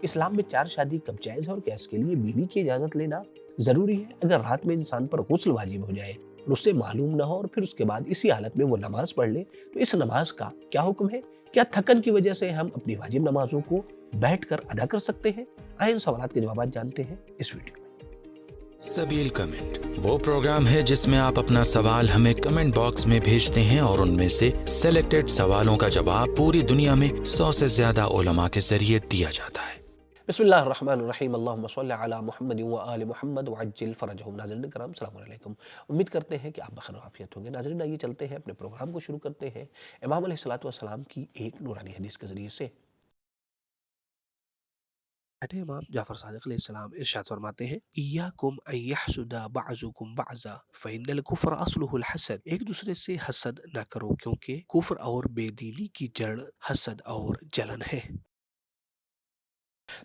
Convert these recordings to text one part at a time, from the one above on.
اسلام میں 4 شادی کب جائز ہے اور کیا اس کے لیے بیوی کی اجازت لینا ضروری ہے؟ اگر رات میں انسان پر غسل واجب ہو جائے اور اسے معلوم نہ ہو اور پھر اس کے بعد اسی حالت میں وہ نماز پڑھ لے تو اس نماز کا کیا حکم ہے؟ کیا تھکن کی وجہ سے ہم اپنی واجب نمازوں کو بیٹھ کر ادا کر سکتے ہیں؟ آئیں ان سوالات کے جوابات جانتے ہیں اس ویڈیو میں۔ سبیل کمنٹ وہ پروگرام ہے جس میں آپ اپنا سوال ہمیں کمنٹ باکس میں بھیجتے ہیں اور ان میں سے سلیکٹڈ سوالوں کا جواب پوری دنیا میں 100 سے زیادہ علماء کے ذریعے دیا جاتا ہے۔ بسم اللہ الرحمن الرحیم، اللہم صلی علی محمد و آل محمد وعجل فرجہم۔ ناظرین کرام السلام علیکم، امید کرتے ہیں کہ آپ بخیر و عافیت ہوں گے۔ ناظرین آئیے چلتے ہیں اپنے پروگرام کو شروع کرتے ہیں امام علیہ السلام کی ایک نورانی حدیث کے ذریعے سے۔ امام جعفر صادق علیہ السلام ارشاد فرماتے ہیں ایاکم ان یحسد بعضکم بعضا فإن الکفر اصلہ الحسد، ایک دوسرے سے حسد نہ کرو کیونکہ کفر اور بے دینی کی جڑ حسد اور جلن ہے۔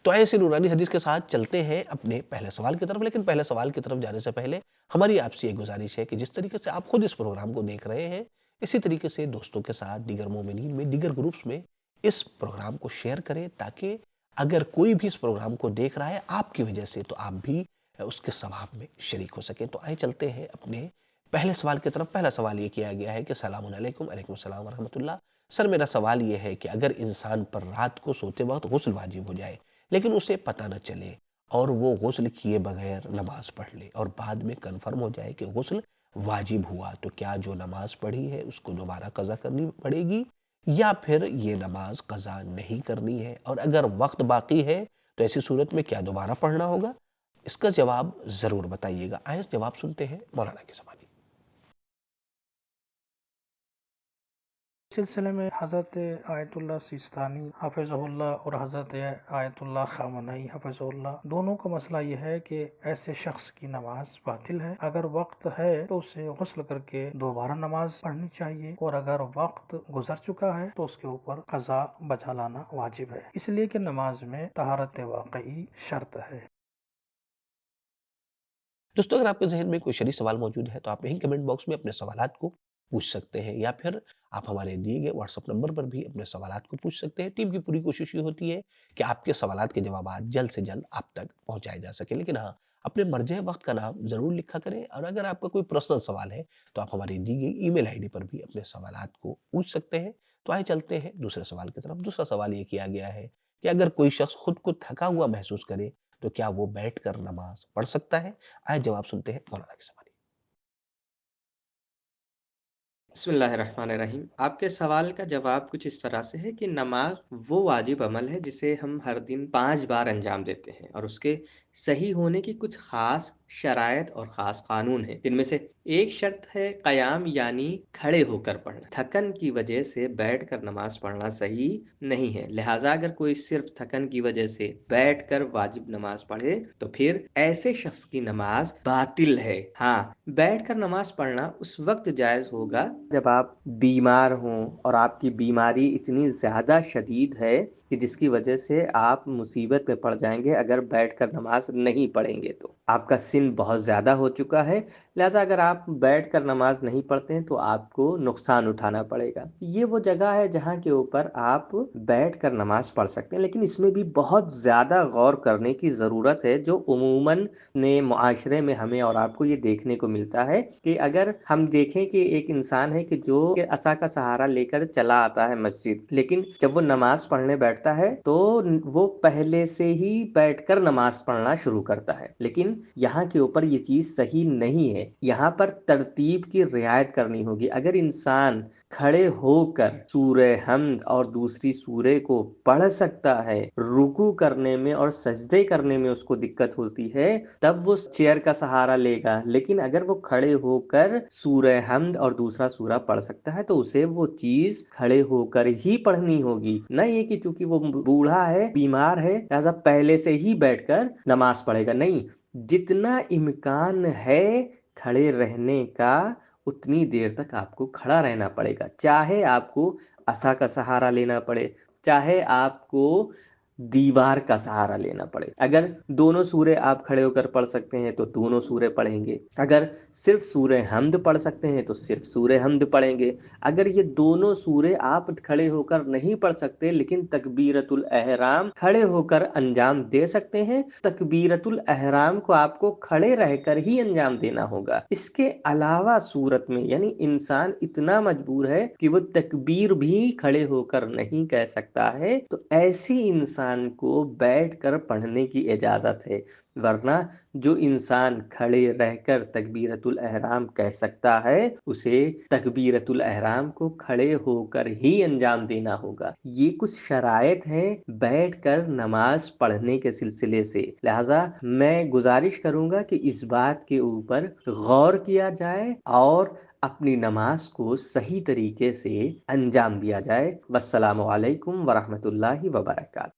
تو ایسی نورانی حدیث کے ساتھ چلتے ہیں اپنے پہلے سوال کی طرف، لیکن پہلے سوال کی طرف جانے سے پہلے ہماری آپ سے ایک گزارش ہے کہ جس طریقے سے آپ خود اس پروگرام کو دیکھ رہے ہیں اسی طریقے سے دوستوں کے ساتھ دیگر مومنین میں دیگر گروپس میں اس پروگرام کو شیئر کریں، تاکہ اگر کوئی بھی اس پروگرام کو دیکھ رہا ہے آپ کی وجہ سے تو آپ بھی اس کے ثواب میں شریک ہو سکیں۔ تو آئے چلتے ہیں اپنے پہلے سوال کی طرف۔ پہلا سوال یہ کیا گیا ہے کہ السلام علیکم، علیکم السلام ورحمۃ اللہ۔ سر میرا سوال یہ ہے کہ اگر انسان پر رات کو سوتے وقت غسل واجب ہو جائے لیکن اسے پتہ نہ چلے اور وہ غسل کیے بغیر نماز پڑھ لے اور بعد میں کنفرم ہو جائے کہ غسل واجب ہوا، تو کیا جو نماز پڑھی ہے اس کو دوبارہ قضا کرنی پڑے گی یا پھر یہ نماز قضا نہیں کرنی ہے؟ اور اگر وقت باقی ہے تو ایسی صورت میں کیا دوبارہ پڑھنا ہوگا؟ اس کا جواب ضرور بتائیے گا۔ آئے جواب سنتے ہیں مولانا کی زبانی۔ سلسلے میں حضرت آیت اللہ سیستانی حفظہ اللہ اور حضرت آیت اللہ خامنئی حفظہ اللہ دونوں کا مسئلہ یہ ہے کہ ایسے شخص کی نماز باطل ہے۔ اگر وقت ہے تو اسے غسل کر کے دوبارہ نماز پڑھنی چاہیے، اور اگر وقت گزر چکا ہے تو اس کے اوپر قضا بجا لانا واجب ہے، اس لیے کہ نماز میں طہارت واقعی شرط ہے۔ دوستو اگر آپ کے ذہن میں کوئی شرعی سوال موجود ہے تو آپ یہیں کمنٹ باکس میں اپنے سوالات کو پوچھ سکتے ہیں، یا پھر آپ ہمارے دیے گئے واٹس ایپ نمبر پر بھی اپنے سوالات کو پوچھ سکتے ہیں۔ ٹیم کی پوری کوشش یہ ہوتی ہے کہ آپ کے سوالات کے جوابات جلد سے جلد آپ تک پہنچائے جا سکیں، لیکن ہاں اپنے مرجع وقت کا نام ضرور لکھا کریں، اور اگر آپ کا کوئی پرسنل سوال ہے تو آپ ہماری دی گئی ای میل آئی ڈی پر بھی اپنے سوالات کو پوچھ سکتے ہیں۔ تو آئے چلتے ہیں دوسرے سوال کی طرف۔ دوسرا سوال یہ کیا گیا ہے کہ اگر کوئی شخص خود کو تھکا ہوا محسوس کرے تو کیا وہ بیٹھ کر نماز پڑھ سکتا ہے؟ آئے جواب سنتے ہیں مولانا کی زبانی۔ بسم اللہ الرحمن الرحیم۔ آپ کے سوال کا جواب کچھ اس طرح سے ہے کہ نماز وہ واجب عمل ہے جسے ہم ہر دن 5 بار انجام دیتے ہیں، اور اس کے صحیح ہونے کی کچھ خاص شرائط اور خاص قانون ہیں، جن میں سے ایک شرط ہے قیام، یعنی کھڑے ہو کر پڑھنا۔ تھکن کی وجہ سے بیٹھ کر نماز پڑھنا صحیح نہیں ہے، لہٰذا اگر کوئی صرف تھکن کی وجہ سے بیٹھ کر واجب نماز پڑھے تو پھر ایسے شخص کی نماز باطل ہے۔ ہاں، بیٹھ کر نماز پڑھنا اس وقت جائز ہوگا جب آپ بیمار ہوں اور آپ کی بیماری اتنی زیادہ شدید ہے کہ جس کی وجہ سے آپ مصیبت میں پڑ جائیں گے اگر بیٹھ کر نماز نہیں پڑھیں گے، تو آپ کا سن بہت زیادہ ہو چکا ہے، لہذا اگر آپ بیٹھ کر نماز نہیں پڑھتے ہیں تو آپ کو نقصان اٹھانا پڑے گا۔ یہ وہ جگہ ہے جہاں کے اوپر آپ بیٹھ کر نماز پڑھ سکتے ہیں، لیکن اس میں بھی بہت زیادہ غور کرنے کی ضرورت ہے، جو عموماً معاشرے میں ہمیں اور آپ کو یہ دیکھنے کو ملتا ہے کہ اگر ہم دیکھیں کہ ایک انسان ہے کہ جو عصا کا سہارا لے کر چلا آتا ہے مسجد، لیکن جب وہ نماز پڑھنے بیٹھتا ہے تو وہ پہلے سے ہی بیٹھ کر نماز پڑھنا شروع کرتا ہے، لیکن یہاں کے اوپر یہ چیز صحیح نہیں ہے۔ یہاں پر ترتیب کی رعایت کرنی ہوگی۔ اگر انسان کھڑے ہو کر سورہ حمد اور دوسری سورہ کو پڑھ سکتا ہے، رکوع کرنے میں اور سجدے کرنے میں اس کو دقت ہوتی ہے، تب وہ چیئر کا سہارا لے گا، لیکن اگر وہ کھڑے ہو کر سورہ حمد اور دوسرا سورہ پڑھ سکتا ہے تو اسے وہ چیز کھڑے ہو کر ہی پڑھنی ہوگی، نہ یہ کہ چونکہ وہ بوڑھا ہے، بیمار ہے، لہذا پہلے سے ہی بیٹھ کر نماز پڑھے گا۔ نہیں، جتنا امکان ہے کھڑے رہنے کا اتنی دیر تک آپ کو کھڑا رہنا پڑے گا، چاہے آپ کو عصا کا سہارا لینا پڑے، چاہے آپ کو दीवार का सहारा लेना पड़े। अगर दोनों सूरे आप खड़े होकर पढ़ सकते हैं तो दोनों सूरे पढ़ेंगे, अगर सिर्फ सूरे हमद पढ़ सकते हैं तो सिर्फ सूरे हमद पढ़ेंगे। अगर ये दोनों सूरे आप खड़े होकर नहीं पढ़ सकते लेकिन तकबीरतुल एहराम खड़े होकर अंजाम दे सकते हैं, तकबीरतुल एहराम को आपको खड़े रहकर ही अंजाम देना होगा। इसके अलावा सूरत में यानी इंसान इतना मजबूर है कि वो तकबीर भी खड़े होकर नहीं कह सकता है, तो ऐसे इंसान को बैठकर पढ़ने की इजाजत है। वरना जो इंसान खड़े रहकर तकबीरतुल एहराम कह सकता है उसे तकबीरतुल एहराम को खड़े होकर ही अंजाम देना होगा। ये कुछ शराइत हैं बैठकर नमाज पढ़ने के सिलसिले से। लिहाजा मैं गुजारिश करूंगा कि इस बात के ऊपर गौर किया जाए और अपनी नमाज को सही तरीके से अंजाम दिया जाए। वस्सलामु अलैकुम वरहमतुल्लाहि वबरकातुहू।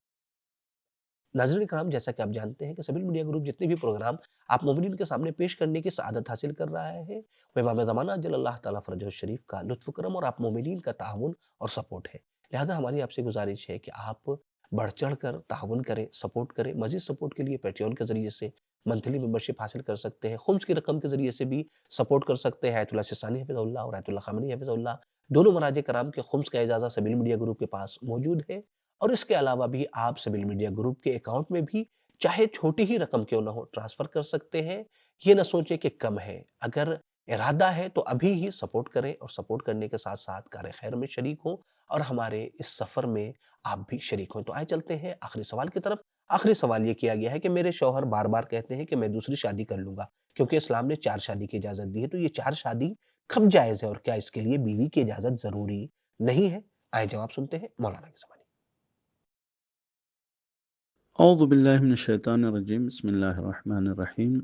नाज़रीन इकराम, जैसा कि आप जानते हैं कि सबील मीडिया ग्रुप जितने भी प्रोग्राम आप मोमिनीन के सामने पेश करने की सआदत हासिल कर रहा है, वो इमाम ज़माना अज्जलल्लाह ताला फ़रजहु शरीफ का लुत्फ़ करम और आप मोमिनीन का ताउन और सपोर्ट है। लिहाजा हमारी आपसे गुजारिश है कि आप बढ़ चढ़ कर ताउन करें, सपोर्ट करें। मज़ीद सपोर्ट के लिए पैट्रियन के ज़रिए से मंथली मेंबरशिप हासिल कर सकते हैं। खुम्स की रकम के ज़रिए से भी सपोर्ट कर सकते हैं। आयतुल्लाह सिस्तानी हफ़िज़हुल्लाह और आयतुल्लाह ख़ामनी हफ़िज़हुल्लाह दोनों मराजे कराम के खुम्स का इजाज़ा सबील मीडिया ग्रुप के पास मौजूद है। और इसके अलावा भी आप सबील मीडिया ग्रुप के अकाउंट में भी चाहे छोटी ही रकम क्यों ना हो ट्रांसफ़र कर सकते हैं। ये ना सोचें कि कम है, अगर इरादा है तो अभी ही सपोर्ट करें और सपोर्ट करने के साथ-साथ कार खैर में शरीक हों और हमारे इस सफ़र में आप भी शरीक हों। तो आइए चलते हैं आखिरी सवाल की तरफ। आखिरी सवाल ये किया गया है कि मेरे शौहर बार-बार कहते हैं कि मैं दूसरी शादी कर लूँगा, क्योंकि इस्लाम ने 4 शादी की इजाज़त दी है। तो ये 4 शादी कब जायज़ है और क्या इसके लिए बीवी की इजाज़त ज़रूरी नहीं है? आइए जवाब सुनते हैं मौलाना की ज़बानी। औज़ु बिल्लाहि मिनश शैतानिर रजीम, बिस्मिल्लाहिर्रहमानिर्रहीम।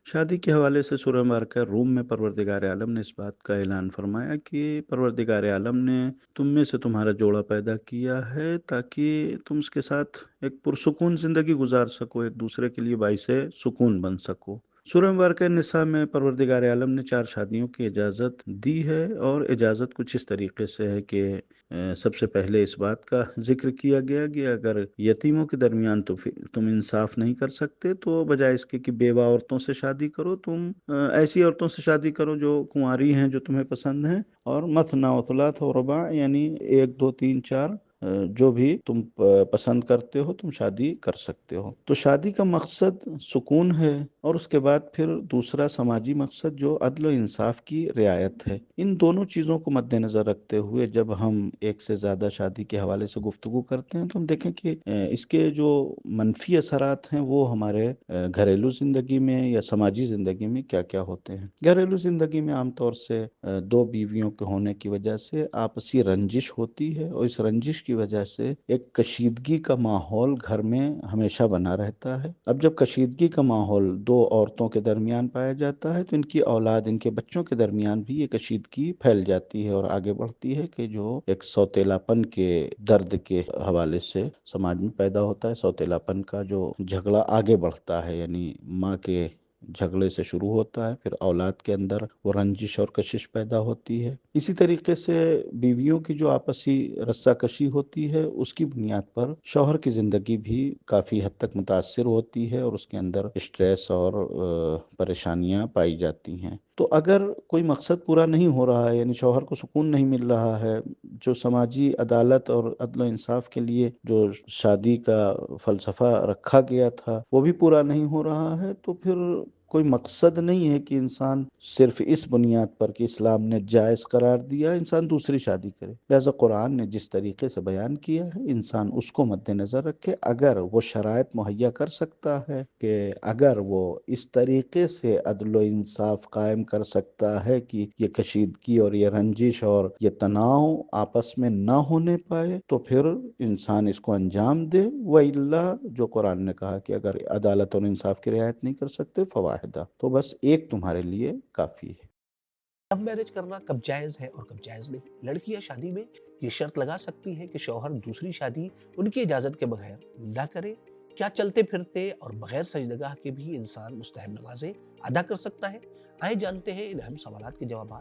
शादी के हवाले से सूरह मुबारका रूम में परवरदिगार आलम ने इस बात का ऐलान फरमाया कि परवरदिगार आलम ने तुम में से तुम्हारा जोड़ा पैदा किया है ताकि तुम उसके साथ एक पुरसुकून ज़िंदगी गुजार सको, एक दूसरे के लिए बाइसे सुकून बन सको। सूरह मुबारका निसा में परवरदिगार आलम ने 4 शादियों की इजाज़त दी है और इजाज़त कुछ इस तरीके से है कि सबसे पहले इस बात का जिक्र किया गया कि अगर यतीमों के दरमियान तुम इंसाफ नहीं कर सकते तो बजाय इसके कि बेवा औरतों से शादी करो, तुम ऐसी औरतों से शादी करो जो कुंवारी हैं, जो तुम्हें पसंद हैं, और मथना व थुलाथ व रुबा यानी 1 2 3 4 जो भी तुम पसंद करते हो तुम शादी कर सकते हो। तो शादी का मकसद सुकून है और उसके बाद फिर दूसरा समाजी मकसद जो अदल व इंसाफ की रियायत है। इन दोनों चीज़ों को मद्देनज़र रखते हुए जब हम एक से ज़्यादा शादी के हवाले से गुफ्तगू करते हैं तो हम देखें कि इसके जो मनफी असरात हैं वो हमारे घरेलू ज़िंदगी में या समाजी ज़िंदगी में क्या क्या होते हैं। घरेलू ज़िंदगी में आमतौर से 2 बीवियों के होने की वजह से आपसी रंजिश होती है और इस रंजिश की वजह से एक कशीदगी का माहौल घर में हमेशा बना रहता है। अब जब कशीदगी का माहौल 2 औरतों के दरमियान पाया जाता है तो इनकी औलाद, इनके बच्चों के दरमियान भी ये कशीदगी फैल जाती है और आगे बढ़ती है कि जो एक सौतेलापन के दर्द के हवाले से समाज में पैदा होता है। सौतेलापन का जो झगड़ा आगे बढ़ता है, यानी माँ के झगड़े से शुरू होता है, फिर औलाद के अंदर वो रंजिश और कशिश पैदा होती है। इसी तरीके से बीवियों की जो आपसी रस्साकशी होती है उसकी बुनियाद पर शौहर की ज़िंदगी भी काफ़ी हद तक मुतासिर होती है और उसके अंदर स्ट्रेस और परेशानियां पाई जाती हैं। तो अगर कोई मकसद पूरा नहीं हो रहा है, यानी शौहर को सुकून नहीं मिल रहा है, जो समाजी अदालत और अदल व इंसाफ के लिए जो शादी का फ़लसफ़ा रखा गया था वो भी पूरा नहीं हो रहा है, तो फिर कोई मकसद नहीं है कि इंसान सिर्फ इस बुनियाद पर कि इस्लाम ने जायज़ करार दिया इंसान दूसरी शादी करे। लिहाजा कुरान ने जिस तरीके से बयान किया है इंसान उसको मद्देनज़र रखे। अगर वो शराइत मुहैया कर सकता है कि अगर वो इस तरीके से अदल व इंसाफ कायम कर सकता है कि ये कशीदगी और ये रंजिश और ये तनाव आपस में ना होने पाए तो फिर इंसान इसको अंजाम दे। वइल्ला जो कुरान ने कहा कि अगर अदालत और इंसाफ की रियायत नहीं कर सकते फवाहिदा, तो बस एक तुम्हारे लिए काफ़ी है। लव मैरिज करना कब जायज़ है और कब जायज़ नहीं? लड़कियां शादी में ये शर्त लगा सकती है कि शौहर दूसरी शादी उनकी इजाज़त के बगैर ना करे। क्या चलते फिरते और बगैर सजदगाह के भी इंसान मुस्तहब नमाजें अदा कर सकता है? आइए जानते हैं इन अहम सवालात के जवाब।